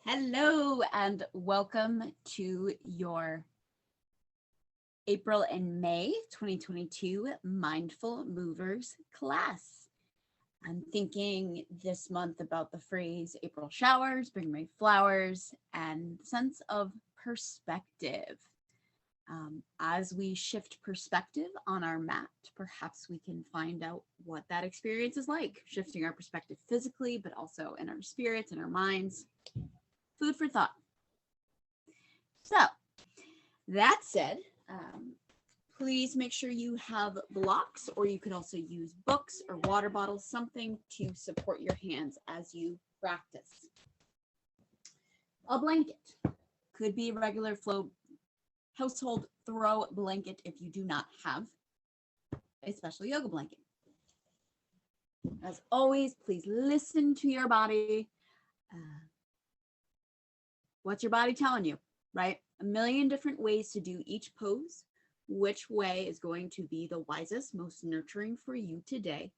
Hello and welcome to your April and May 2022 Mindful Movers class. I'm thinking this month about the phrase April showers, bring May flowers, and sense of perspective. As we shift perspective on our mat, perhaps we can find out what that experience is like, shifting our perspective physically, but also in our spirits and our minds. Food for thought. So that said, please make sure you have blocks, or you could also use books or water bottles, something to support your hands as you practice. A blanket could be a regular flow household throw blanket if you do not have a special yoga blanket. As always, please listen to your body. What's your body telling you, right? A million different ways to do each pose. Which way is going to be the wisest, most nurturing for you today?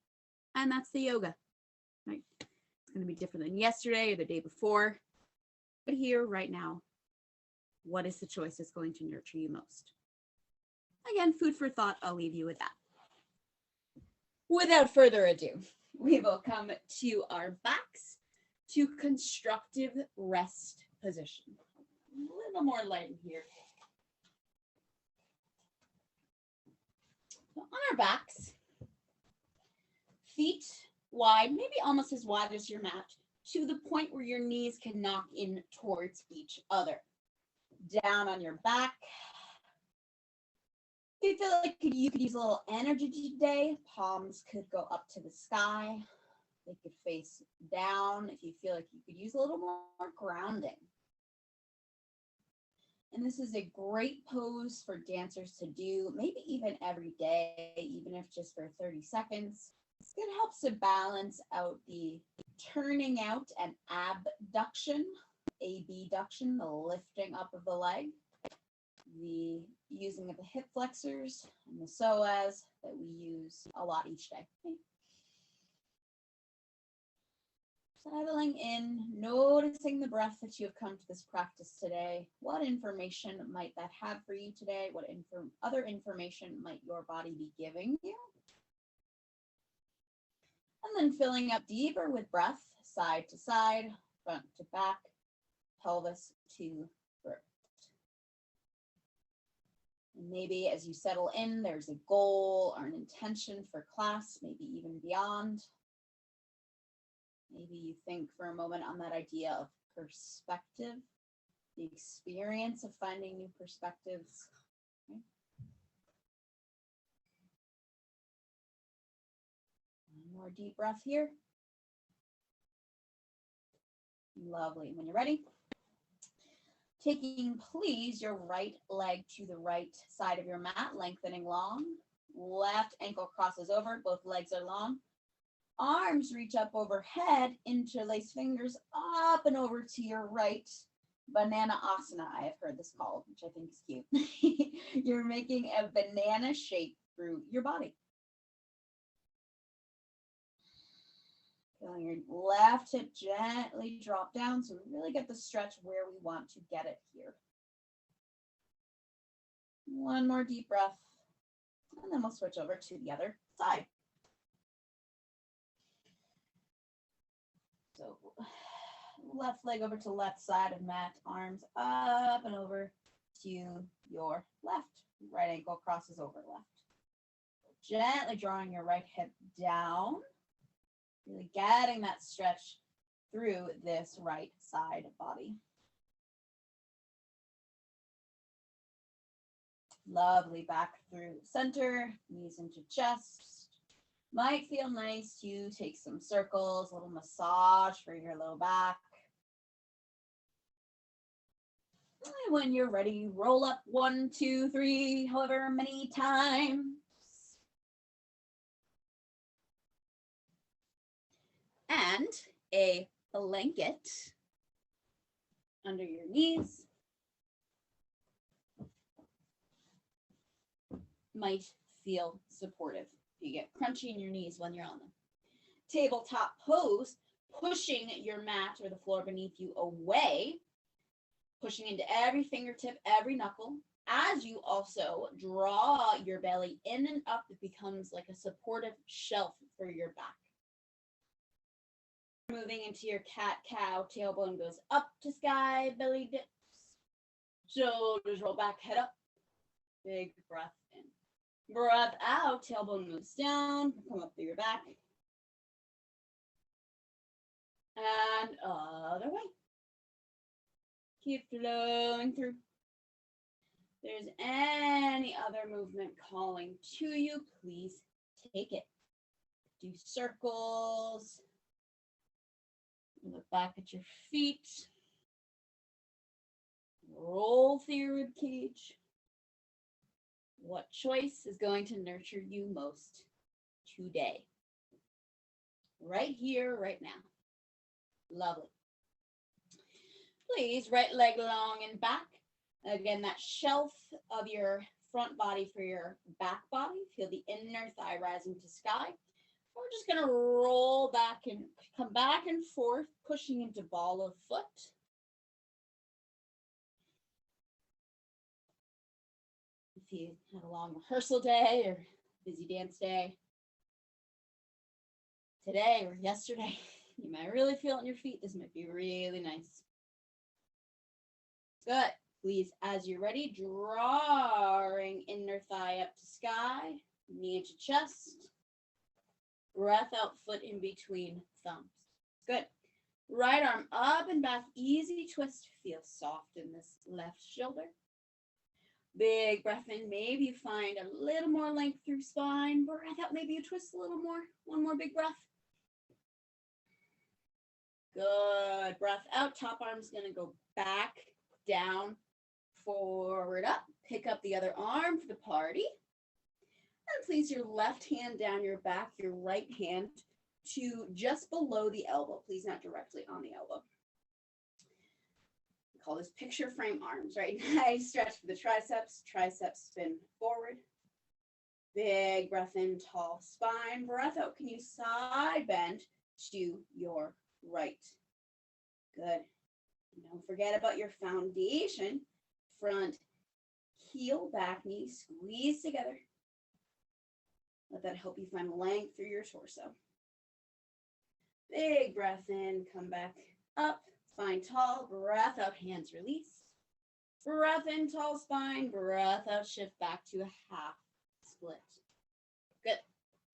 And that's the yoga, right? It's going to be different than yesterday or the day before. But here, right now, what is the choice that's going to nurture you most? Again, food for thought. I'll leave you with that. Without further ado, we will come to our backs to constructive rest position. A little more light here. So on our backs, feet wide, maybe almost as wide as your mat, to the point where your knees can knock in towards each other. Down on your back. If you feel like you could use a little energy today, palms could go up to the sky. They could face down if you feel like you could use a little more grounding. And this is a great pose for dancers to do, maybe even every day, even if just for 30 seconds. It helps to balance out the turning out and abduction, abduction, the lifting up of the leg, the using of the hip flexors and the psoas that we use a lot each day. Okay. Settling in, noticing the breath that you have come to this practice today. What information might that have for you today? What other information might your body be giving you? And then filling up deeper with breath, side to side, front to back, pelvis to throat. And maybe as you settle in, there's a goal or an intention for class, maybe even beyond. Maybe you think for a moment on that idea of perspective, the experience of finding new perspectives. Okay. One more deep breath here. Lovely. When you're ready, taking, please, your right leg to the right side of your mat, lengthening long. Left ankle crosses over, both legs are long. Arms reach up overhead, interlace fingers up and over to your right. Banana asana, I have heard this called, which I think is cute. You're making a banana shape through your body. Feeling your left hip gently drop down, so we really get the stretch where we want to get it here. One more deep breath, and then we'll switch over to the other side. So left leg over to left side of mat, arms up and over to your left. Right ankle crosses over left. Gently drawing your right hip down. Really getting that stretch through this right side body. Lovely, back through center, knees into chest. Might feel nice to take some circles, a little massage for your low back. And when you're ready, roll up 1, 2, 3, however many times. And a blanket under your knees might feel supportive. You get crunchy in your knees when you're on them. Tabletop pose pushing your mat or the floor beneath you away, pushing into every fingertip, every knuckle. As you also draw your belly in and up, it becomes like a supportive shelf for your back. Moving into your cat-cow, tailbone goes up to sky, belly dips, shoulders roll back, head up. Big breath in. Breath out, tailbone moves down, come up through your back. And other way. Keep flowing through. If there's any other movement calling to you, please take it. Do circles. Look back at your feet. Roll through your rib cage. What choice is going to nurture you most today? Right here, right now. Lovely. Please, right leg long and back. Again, that shelf of your front body for your back body. Feel the inner thigh rising to sky. We're just going to roll back and come back and forth, pushing into ball of foot. If you have a long rehearsal day or busy dance day, today or yesterday, you might really feel it in your feet. This might be really nice. Good. Please, as you're ready, drawing inner thigh up to sky, knee to chest. Breath out, foot in between thumbs. Good. Right arm up and back, easy twist. Feel soft in this left shoulder. Big breath in. Maybe you find a little more length through spine. Breath out, maybe you twist a little more. One more big breath. Good. Breath out. Top arm's going to go back, down, forward, up. Pick up the other arm for the party. And place your left hand down your back, your right hand to just below the elbow. Please, not directly on the elbow. We call this picture frame arms, right? Nice stretch for the triceps. Triceps spin forward. Big breath in, tall spine. Breath out. Can you side bend to your right? Good. Don't forget about your foundation. Front heel, back knee, squeeze together. Let that help you find length through your torso. Big breath in, come back up, spine tall, breath out, hands release. Breath in, tall spine, breath out, shift back to a half split. Good.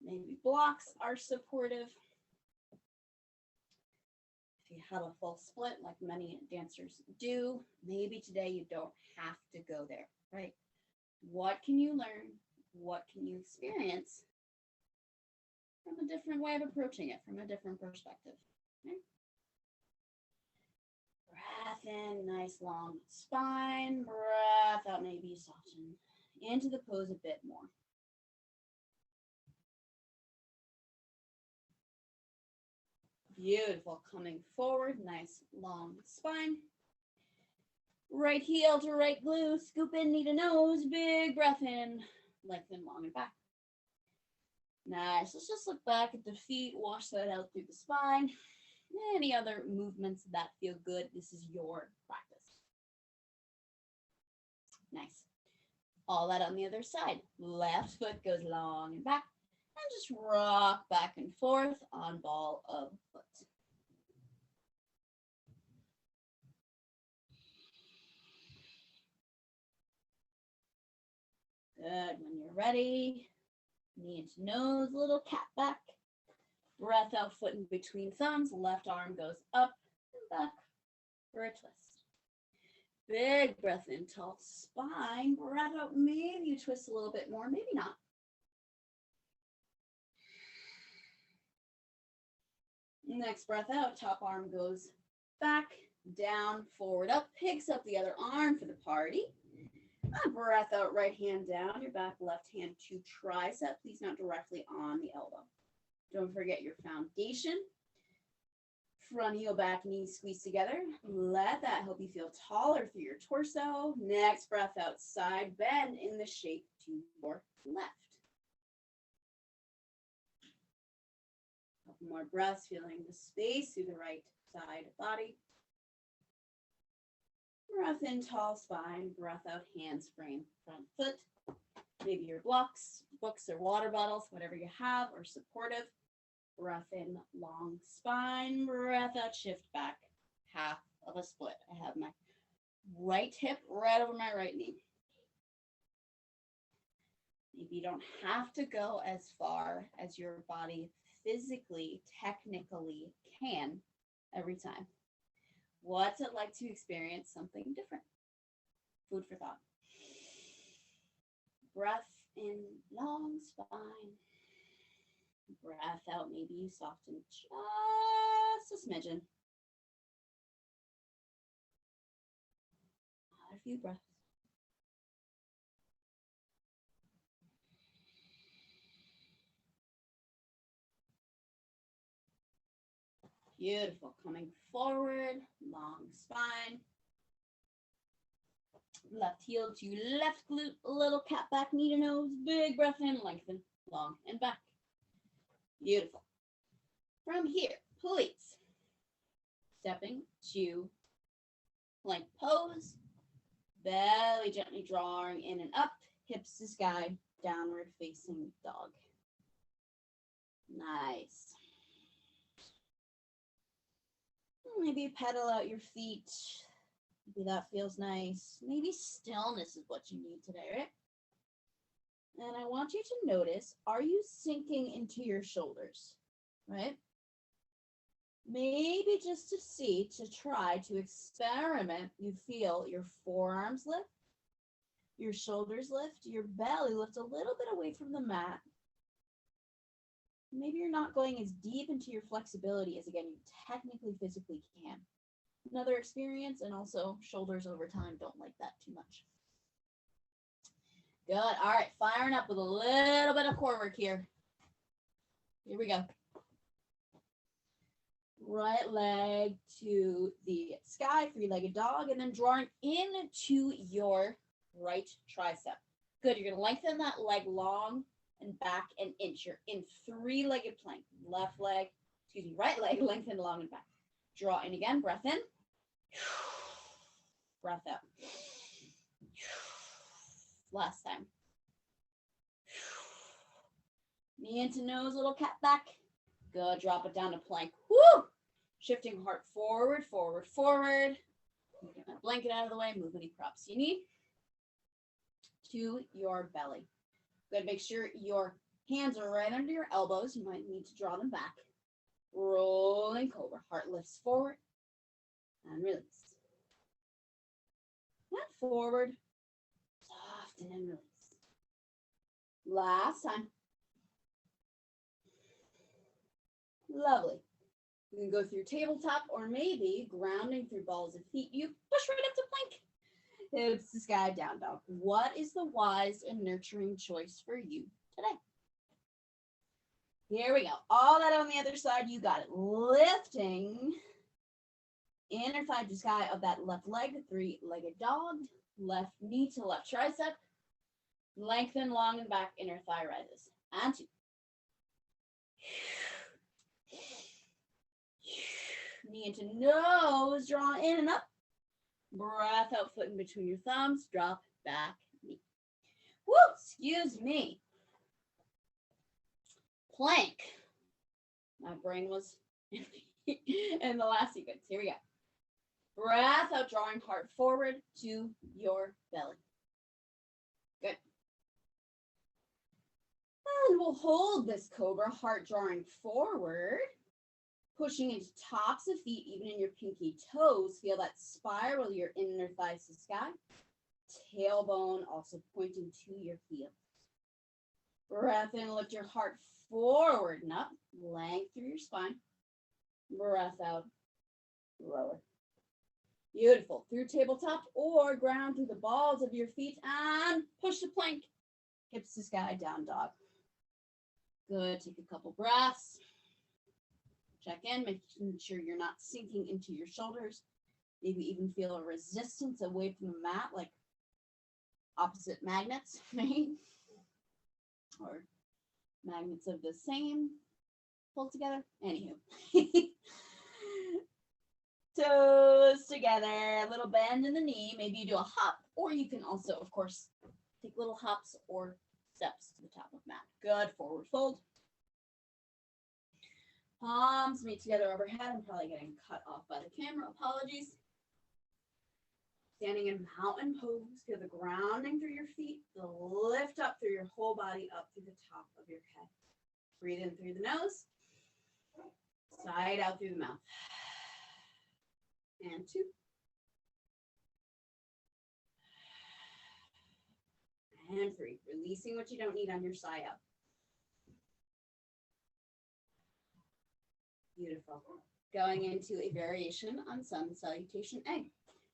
Maybe blocks are supportive. If you have a full split, like many dancers do, maybe today you don't have to go there, right? What can you learn? What can you experience from a different way of approaching it, from a different perspective? Okay? Breath in, nice long spine. Breath out, maybe you soften into the pose a bit more. Beautiful. Coming forward, nice long spine. Right heel to right glute, scoop in, knee to nose, big breath in, lengthen long and back. Nice. Let's just look back at the feet, wash that out through the spine. Any other movements that feel good, this is your practice. Nice. All that on the other side. Left foot goes long and back, and just rock back and forth on ball of foot. Good. When you're ready, knee to nose, little cat back. Breath out, foot in between thumbs. Left arm goes up and back for a twist. Big breath in, tall spine. Breath out, maybe you twist a little bit more, maybe not. Next breath out, top arm goes back, down, forward, up. Picks up the other arm for the party. Breath out, right hand down, your back, left hand to tricep. Please not directly on the elbow. Don't forget your foundation. Front heel, back knee squeeze together. Let that help you feel taller through your torso. Next breath out, side bend in the shape to your left. Couple more breaths, feeling the space through the right side body. Breath in, tall spine. Breath out, hands frame, front foot. Maybe your blocks, books or water bottles, whatever you have, or supportive. Breath in, long spine. Breath out, shift back. Half of a split. I have my right hip right over my right knee. Maybe you don't have to go as far as your body physically, technically can every time. What's it like to experience something different? Food for thought. Breath in, long spine. Breath out, maybe you soften just a smidgen. Another few breaths. Beautiful. Coming forward, long spine. Left heel to left glute, a little cat back, knee to nose, big breath in, lengthen, long and back. Beautiful. From here, please, stepping to plank pose, belly gently drawing in and up, hips to sky, downward facing dog. Nice. Maybe pedal out your feet. Maybe that feels nice. Maybe stillness is what you need today, right? And I want you to notice, are you sinking into your shoulders, right? Maybe just to try to experiment, you feel your forearms lift, your shoulders lift, your belly lift a little bit away from the mat. Maybe you're not going as deep into your flexibility as, again, you technically physically can. Another experience, and also shoulders over time don't like that too much. Good. All right, firing up with a little bit of core work here. Here we go. Right leg to the sky, three-legged dog, and then drawing into your right tricep. Good. You're going to lengthen that leg long and back and inch. You're in three-legged plank. Left leg, right leg, lengthen long and back. Draw in again. Breath in. Breath out. Last time. Knee into nose, little cat back. Good. Drop it down to plank. Woo! Shifting heart forward, forward, forward. Get my blanket out of the way. Move any props you need to your belly. Good. Make sure your hands are right under your elbows. You might need to draw them back. Rolling cobra. Heart lifts forward and release. And forward. Soften and release. Last time. Lovely. You can go through tabletop or maybe grounding through balls of feet. You push right up to plank. Hips to sky, down dog. What is the wise and nurturing choice for you today? Here we go. All that on the other side, you got it. Lifting inner thigh to sky of that left leg, three-legged dog. Left knee to left tricep. Lengthen long and back, inner thigh rises. And two. Knee into nose, draw in and up. Breath out, foot in between your thumbs, drop back, knee. Woo, excuse me. Plank. My brain was in the last sequence. Here we go. Breath out, drawing heart forward to your belly. Good. And we'll hold this cobra, heart drawing forward. Pushing into tops of feet, even in your pinky toes. Feel that spiral your inner thighs to sky. Tailbone also pointing to your heels. Breath in, lift your heart forward and up. Length through your spine. Breath out, lower. Beautiful. Through tabletop or ground through the balls of your feet and push to plank. Hips to sky, down dog. Good. Take a couple breaths. Check in, making sure you're not sinking into your shoulders. Maybe even feel a resistance away from the mat, like opposite magnets, right? Or magnets of the same. pull together. Anywho. Toes together, a little bend in the knee. Maybe you do a hop, or you can also, of course, take little hops or steps to the top of the mat. Good, forward fold. Palms meet together overhead. I'm probably getting cut off by the camera. Apologies. Standing in mountain pose. Feel the grounding through your feet. The lift up through your whole body, up through the top of your head. Breathe in through the nose. Side out through the mouth. And 2. And 3. Releasing what you don't need on your side up. Beautiful. Going into a variation on sun salutation egg.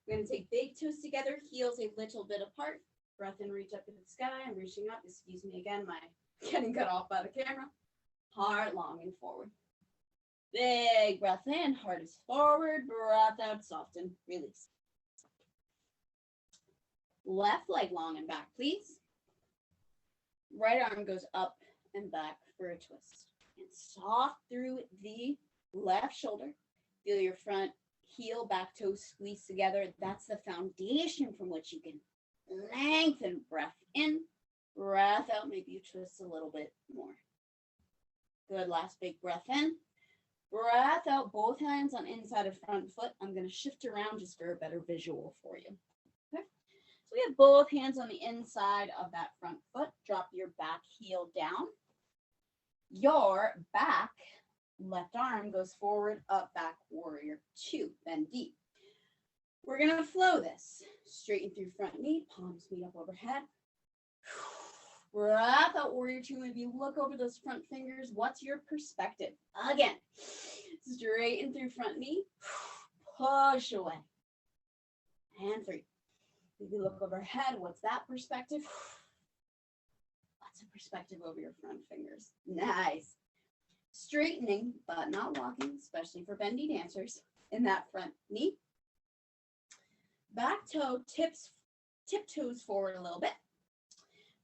We're going to take big toes together, heels a little bit apart. Breath in, reach up to the sky. I'm reaching up. Excuse me again, my getting cut off by the camera. Heart long and forward. Big breath in, heart is forward. Breath out, soften, release. Left leg long and back, please. Right arm goes up and back for a twist. And soft through the left shoulder. Feel your front heel, back toes squeeze together. That's the foundation from which you can lengthen. Breath in, breath out. Maybe you twist a little bit more. Good, last big breath in. Breath out, both hands on inside of front foot. I'm going to shift around just for a better visual for you. Okay. So we have both hands on the inside of that front foot. Drop your back heel down. Your back left arm goes forward, up, back, warrior 2. Bend deep. We're going to flow this. Straighten through front knee, palms meet up overhead. Breath out, warrior 2. Maybe look over those front fingers. What's your perspective? Again, straighten through front knee, push away. And 3. Maybe look overhead. What's that perspective? What's a perspective over your front fingers? Nice. Straightening, but not walking, especially for bendy dancers, in that front knee. Back toe tiptoes forward a little bit.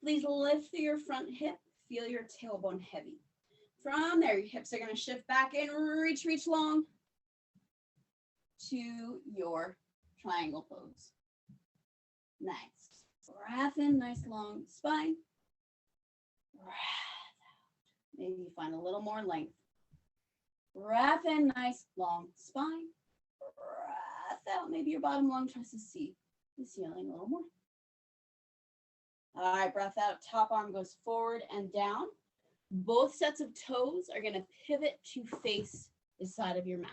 Please lift through your front hip. Feel your tailbone heavy. From there, your hips are going to shift back in. Reach long to your triangle pose. Nice. Breath in, nice long spine. Breath out. Maybe you find a little more length. Breath in, nice long spine. Breath out. Maybe your bottom lung tries to see the ceiling a little more. All right, breath out. Top arm goes forward and down. Both sets of toes are going to pivot to face the side of your mat.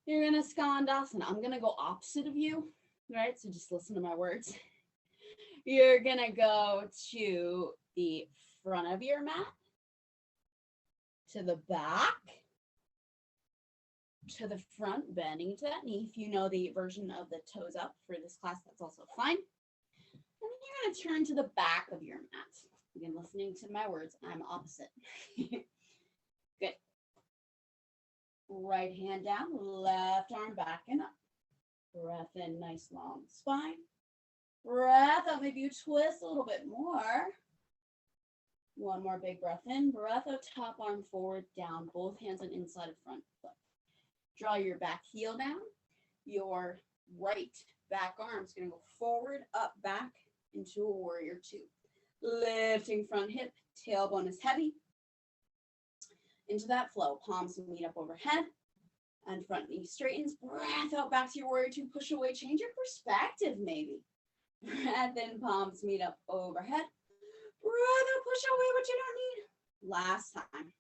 You're going to skandasana. I'm going to go opposite of you, right? So just listen to my words. You're going to go to the front of your mat, to the back, to the front, bending to that knee. If you know the version of the toes up for this class, that's also fine. And then you're going to turn to the back of your mat. Again, listening to my words, I'm opposite. Good. Right hand down, left arm back and up. Breath in, nice long spine. Breath out, maybe you twist a little bit more. One more big breath in, breath out, top arm forward, down, both hands on inside of front foot. Draw your back heel down. Your right back arm is going to go forward, up, back into a warrior 2. Lifting front hip, tailbone is heavy. Into that flow, palms meet up overhead and front knee straightens. Breath out, back to your warrior 2, push away, change your perspective maybe. Breath in, palms meet up overhead. Breath out, push away what you don't need. Last time.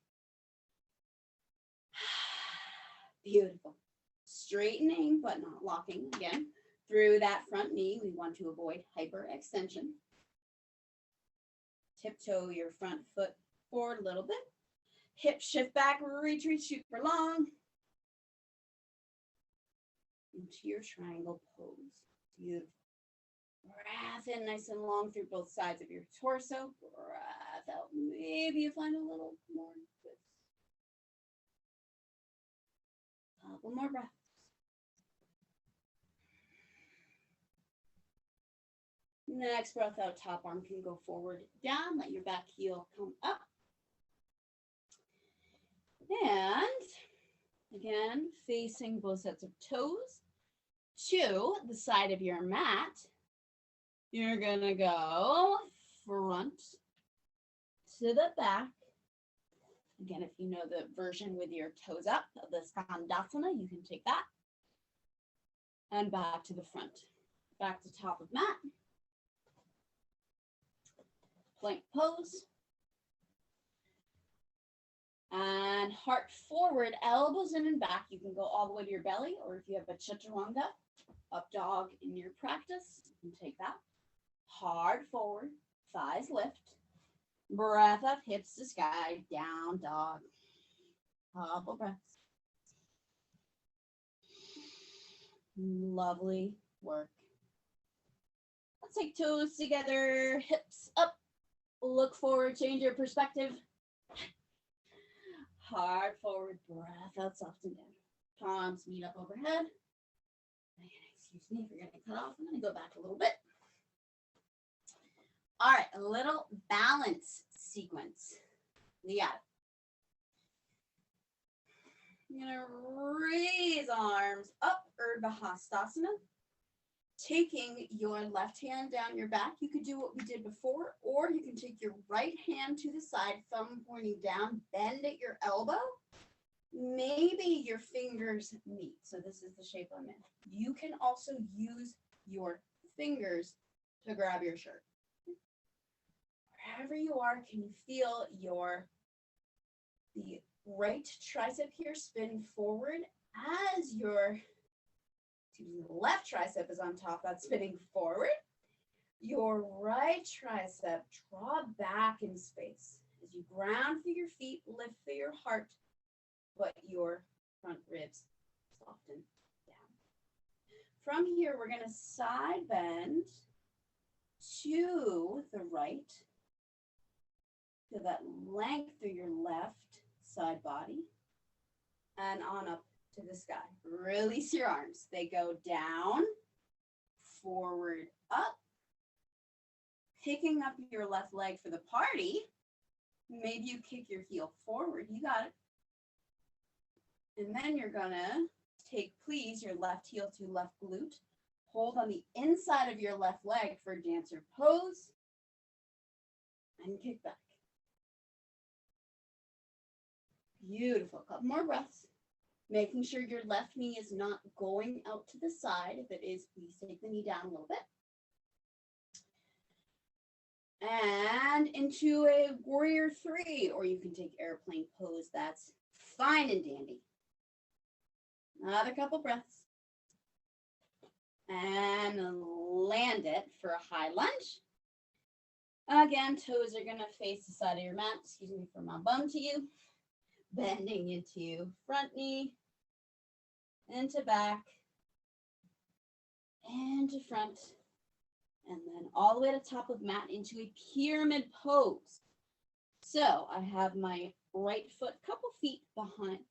Beautiful. Straightening, but not locking again. Through that front knee, we want to avoid hyperextension. Tiptoe your front foot forward a little bit. Hip shift back, reach super long. Into your triangle pose. Beautiful. Breath in nice and long through both sides of your torso. Breath out. Maybe you find a little more twist. Couple more breaths. Next breath out, top arm can go forward, down. Let your back heel come up. And again, facing both sets of toes to the side of your mat. You're gonna go front to the back. Again, if you know the version with your toes up of the Skandasana, you can take that. And back to the front. Back to top of mat. Plank pose. And heart forward, elbows in and back. You can go all the way to your belly, or if you have a chaturanga, up dog in your practice, you can take that. Hard forward, thighs lift. Breath up, hips to sky, down dog. Couple breaths. Lovely work. Let's take toes together, hips up, look forward, change your perspective. Hard forward, breath out, soften down. Palms meet up overhead. Excuse me if you're getting cut off. I'm going to go back a little bit. All right, a little balance sequence. We got it. You're going to raise arms up, Urdhva Hastasana. Taking your left hand down your back, you could do what we did before, or you can take your right hand to the side, thumb pointing down, bend at your elbow. Maybe your fingers meet. So this is the shape I'm in. You can also use your fingers to grab your shirt. Wherever you are, can you feel the right tricep here spin forward as your left tricep is on top, that's spinning forward. Your right tricep, draw back in space. As you ground through your feet, lift through your heart, but your front ribs soften down. From here, we're going to side bend to the right. Feel that length through your left side body and on up to the sky. Release your arms. They go down, forward, up. Picking up your left leg for the party. Maybe you kick your heel forward. You got it. And then you're going to take, please, your left heel to left glute. Hold on the inside of your left leg for dancer pose. And kick back. Beautiful. A couple more breaths. Making sure your left knee is not going out to the side. If it is, please take the knee down a little bit. And into a warrior 3, or you can take airplane pose. That's fine and dandy. Another couple breaths. And land it for a high lunge. Again, toes are going to face the side of your mat. Excuse me for my bum to you. Bending into front knee, into back, into front, and then all the way to top of mat into a pyramid pose. So I have my right foot a couple feet behind,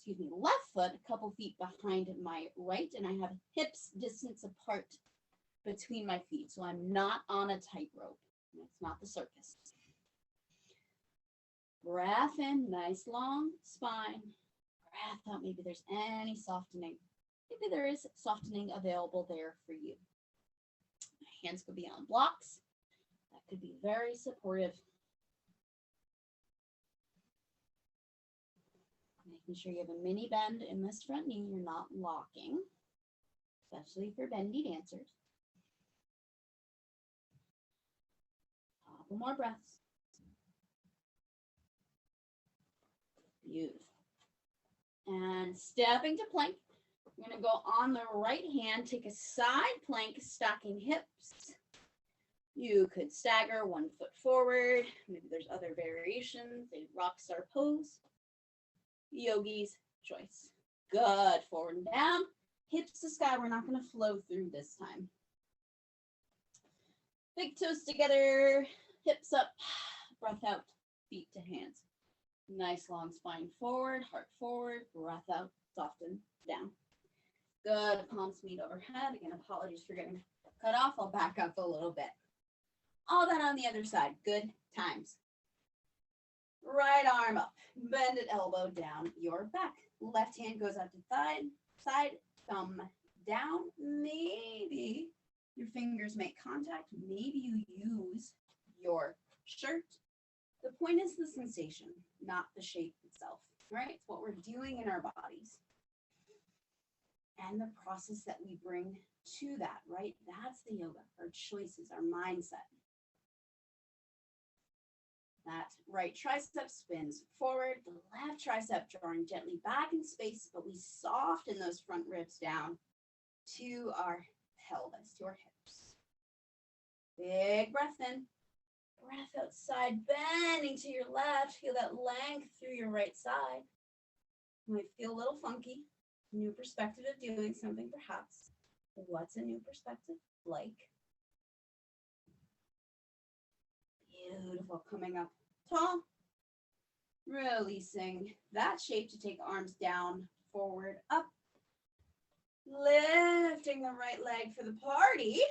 left foot a couple feet behind my right, and I have hips distance apart between my feet. So I'm not on a tightrope. It's not the circus. Breath in, nice long spine. Breath out, maybe there's any softening. Maybe there is softening available there for you. Hands could be on blocks. That could be very supportive. Making sure you have a mini bend in this front knee. You're not locking, especially for bendy dancers. Couple more breaths. Beautiful. And stepping to plank. I'm going to go on the right hand, take a side plank, stacking hips. You could stagger 1 foot forward. Maybe there's other variations. A rock star pose. Yogi's choice. Good. Forward and down. Hips to sky. We're not going to flow through this time. Big toes together. Hips up. Breath out. Feet to hands. Nice long spine forward, heart forward, breath out, soften down. Good, palms meet overhead. Again, apologies for getting cut off. I'll back up a little bit. All that on the other side. Good times. Right arm up, bend it, elbow down your back. Left hand goes out to side, thumb down. Maybe your fingers make contact. Maybe you use your shirt. The point is the sensation, not the shape itself, right? It's what we're doing in our bodies and the process that we bring to that, right? That's the yoga, our choices, our mindset. That right tricep spins forward, the left tricep drawing gently back in space, but we soften those front ribs down to our pelvis, to our hips. Big breath in, breath outside, bending to your left. Feel that length through your right side. Might feel a little funky. New perspective of doing something, perhaps. What's a new perspective like? Beautiful. Coming up tall. Releasing that shape to take arms down, forward, up. Lifting the right leg for the party.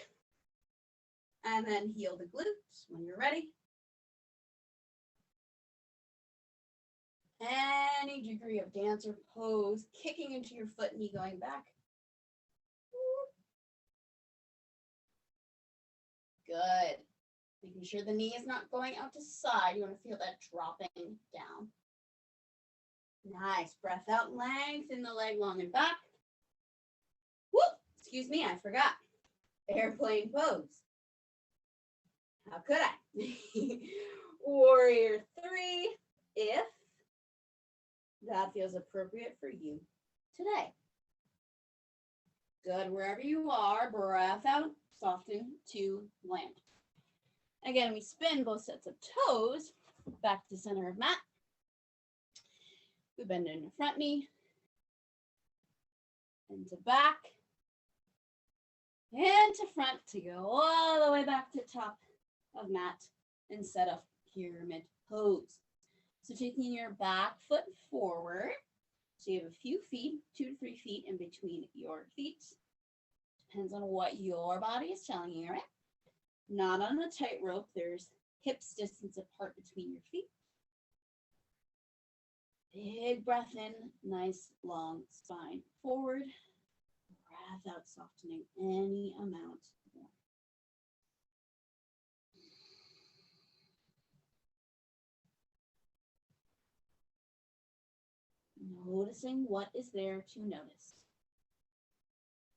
And then heel the glutes when you're ready. Any degree of dancer pose, kicking into your foot, knee going back. Good. Making sure the knee is not going out to side. You want to feel that dropping down. Nice. Breath out, lengthen the leg long and back. Whoop! Excuse me, I forgot. Airplane pose. How could I? Warrior 3, if that feels appropriate for you today. Good, wherever you are, breath out, soften to land. Again, we spin both sets of toes back to center of mat. We bend in the front knee, into back, into front to go all the way back to top of mat and set up pyramid pose. So taking your back foot forward, so you have a few feet, 2 to 3 feet in between your feet. Depends on what your body is telling you, right? Not on a tightrope. There's hips distance apart between your feet. Big breath in, nice long spine forward. Breath out, softening any amount more. Noticing what is there to notice.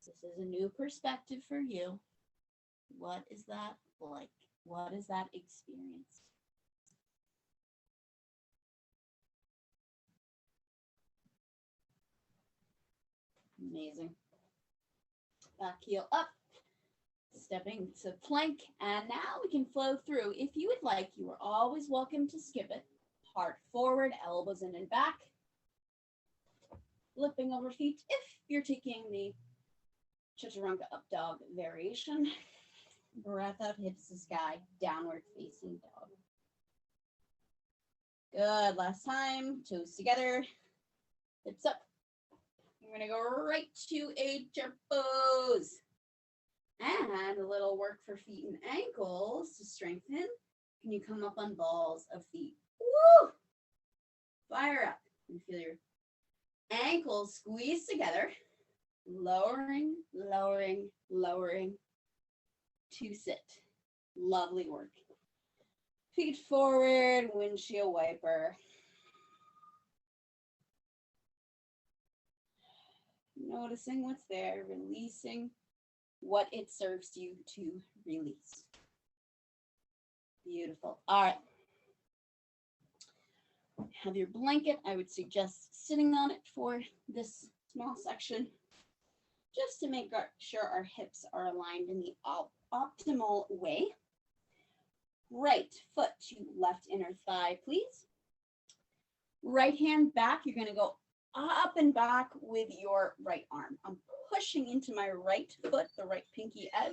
This is a new perspective for you. What is that like? What is that experience? Amazing. Back heel up, stepping to plank, and now we can flow through. If you would like, you are always welcome to skip it. Heart forward, elbows in and back. Flipping over feet if you're taking the chaturanga up dog variation. Breath out, hips to sky, downward facing dog. Good, last time, toes together, hips up. We're gonna go right to a chair pose. And a little work for feet and ankles to strengthen. Can you come up on balls of feet? Woo! Fire up. You feel your ankles squeeze together. Lowering, lowering, lowering to sit. Lovely work. Feet forward, windshield wiper. Noticing what's there, releasing what it serves you to release. Beautiful. All right. Have your blanket. I would suggest sitting on it for this small section, just to make sure our hips are aligned in the optimal way. Right foot to left inner thigh, please. Right hand back. You're going to go up and back with your right arm. I'm pushing into my right foot, the right pinky edge.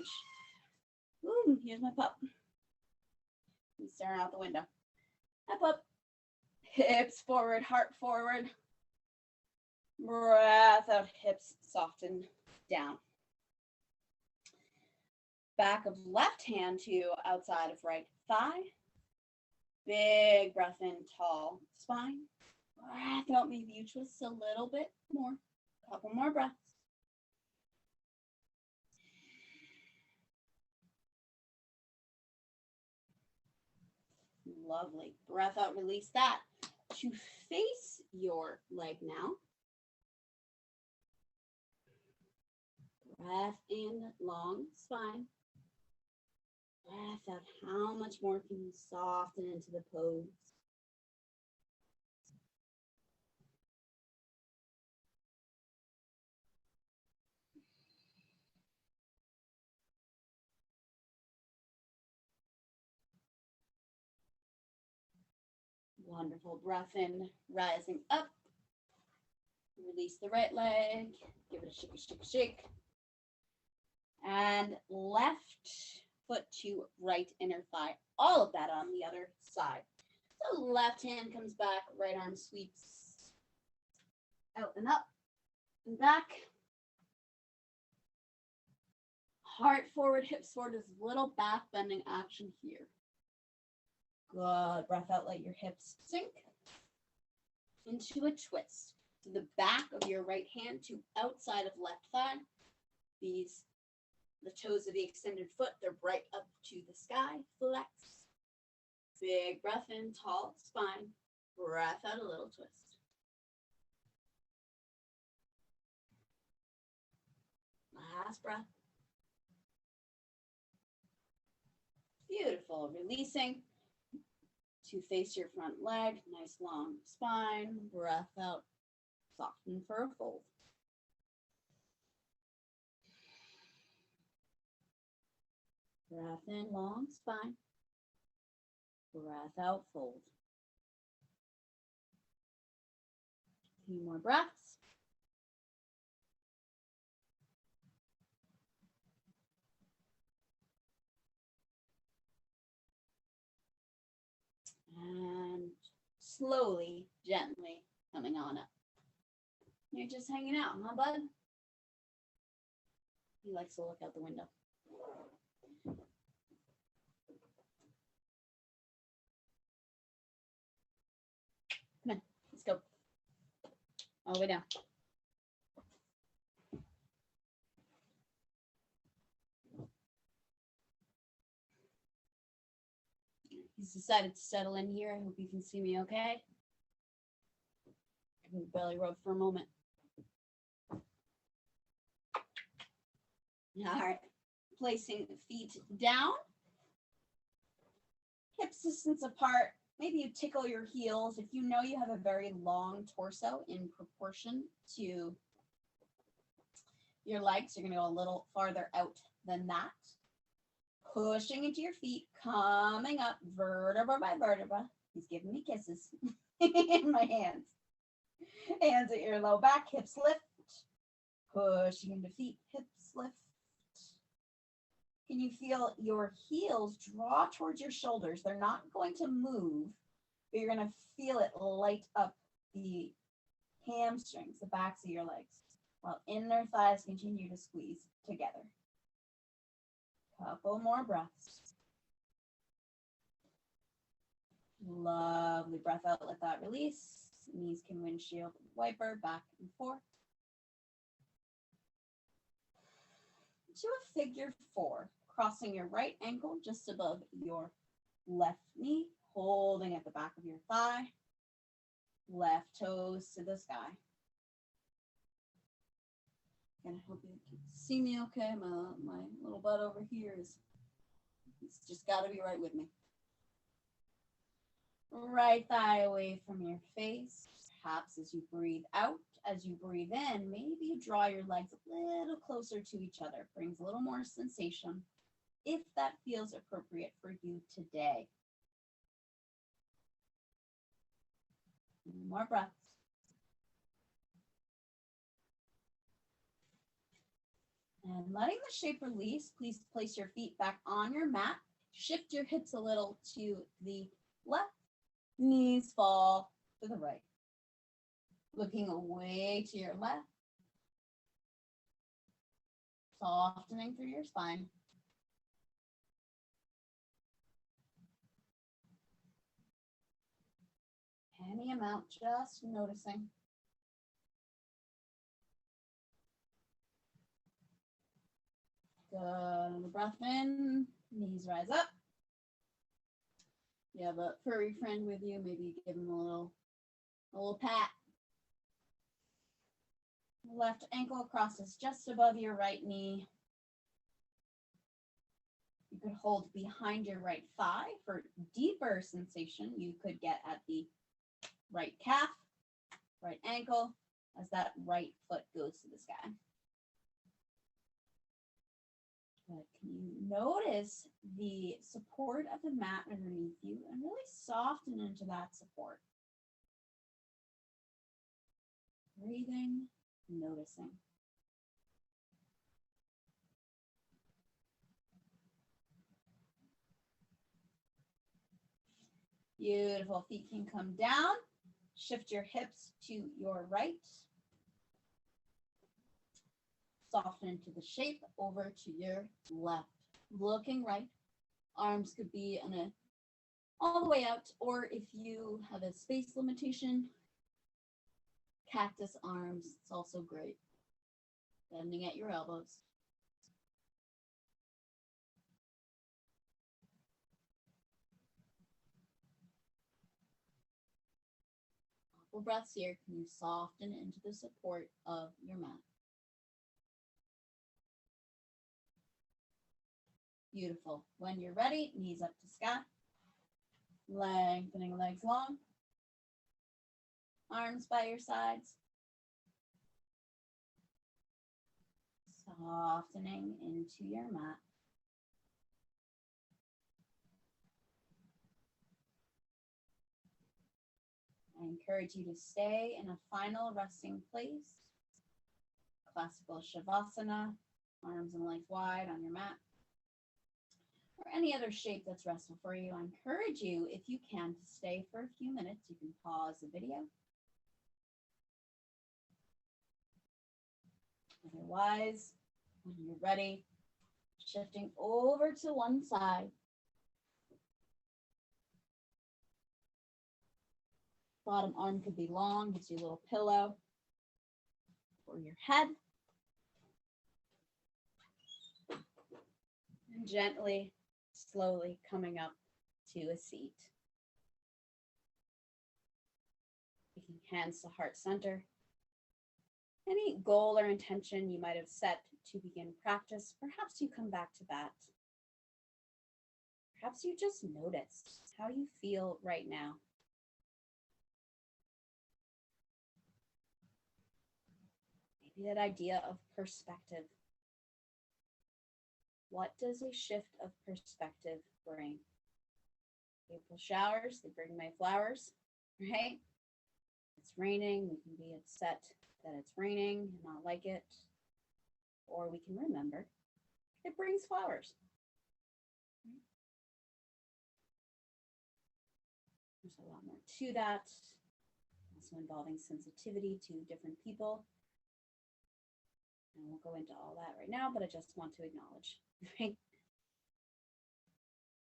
Ooh, here's my pup. He's staring out the window. Hi, pup. Hips forward, heart forward. Breath out, hips soften down. Back of left hand to outside of right thigh. Big breath in, tall spine. Breath out, maybe you twist a little bit more. Couple more breaths. Lovely. Breath out, release that. To face your leg now. Breath in, long spine. Breath out. How much more can you soften into the pose? Wonderful. Breath in, rising up. Release the right leg. Give it a shake, a shake, a shake. And left foot to right inner thigh. All of that on the other side. So left hand comes back, right arm sweeps out and up and back. Heart forward, hips forward is a little back bending action here. Good. Breath out, let your hips sink into a twist. So the back of your right hand to outside of left thigh. The toes of the extended foot, they're right up to the sky. Flex. Big breath in, tall spine. Breath out, a little twist. Last breath. Beautiful. Releasing to face your front leg. Nice long spine. Breath out. Soften for a fold. Breath in, long spine. Breath out, fold. A few more breaths. And slowly, gently coming on up. You're just hanging out, huh, bud? He likes to look out the window. Come on, let's go. All the way down. He's decided to settle in here. I hope you can see me okay. Give me a belly rub for a moment. All right, placing the feet down. Hips distance apart. Maybe you tickle your heels. If you know you have a very long torso in proportion to your legs, you're going to go a little farther out than that. Pushing into your feet, coming up vertebra by vertebra. He's giving me kisses in my hands. Hands at your low back, hips lift. Pushing into feet, hips lift. Can you feel your heels draw towards your shoulders? They're not going to move, but you're going to feel it light up the hamstrings, the backs of your legs, while inner thighs continue to squeeze together. Couple more breaths. Lovely. Breath out, let that release. Knees can windshield wiper back and forth. To a figure four, crossing your right ankle just above your left knee, holding at the back of your thigh, left toes to the sky. And I hope you can see me okay. My little butt over here it's just got to be right with me. Right thigh away from your face. Perhaps as you breathe out, as you breathe in, maybe you draw your legs a little closer to each other. Brings a little more sensation if that feels appropriate for you today. More breaths. And letting the shape release, please place your feet back on your mat. Shift your hips a little to the left. Knees fall to the right. Looking away to your left. Softening through your spine. Any amount, just noticing. Good. Breath in, knees rise up. You have a furry friend with you, maybe give him a little pat. Left ankle crosses just above your right knee. You could hold behind your right thigh for deeper sensation. You could get at the right calf, right ankle, as that right foot goes to the sky. But can you notice the support of the mat underneath you and really soften into that support? Breathing, noticing. Beautiful. Feet can come down. Shift your hips to your right. Soften into the shape over to your left. Looking right. Arms could be all the way out, or if you have a space limitation, cactus arms, it's also great. Bending at your elbows. Couple breaths here. Can you soften into the support of your mat? Beautiful. When you're ready, knees up to sky. Lengthening legs long. Arms by your sides. Softening into your mat. I encourage you to stay in a final resting place. Classical Shavasana, arms and legs wide on your mat. Or any other shape that's restful for you. I encourage you, if you can, to stay for a few minutes. You can pause the video. Otherwise, when you're ready, shifting over to one side. Bottom arm could be long, gives you a little pillow for your head. And gently, slowly coming up to a seat. Taking hands to heart center. Any goal or intention you might have set to begin practice, perhaps you come back to that. Perhaps you just notice how you feel right now. Maybe that idea of perspective. What does a shift of perspective bring? April showers, they bring May flowers, right? It's raining, we can be upset that it's raining and not like it. Or we can remember it brings flowers. There's a lot more to that, also involving sensitivity to different people. And we'll go into all that right now, but I just want to acknowledge, right?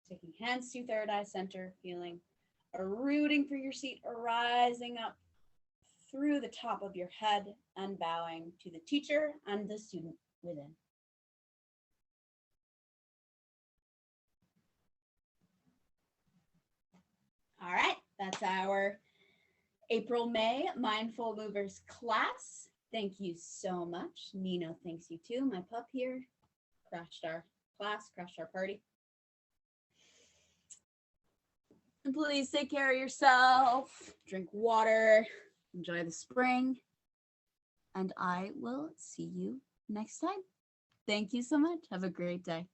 Taking hands to third eye center, feeling a rooting for your seat, rising up through the top of your head and bowing to the teacher and the student within. All right, that's our April-May Mindful Movers class. Thank you so much. Nino thanks you too. My pup here crashed our class, crashed our party. And please take care of yourself, drink water, enjoy the spring, and I will see you next time. Thank you so much. Have a great day.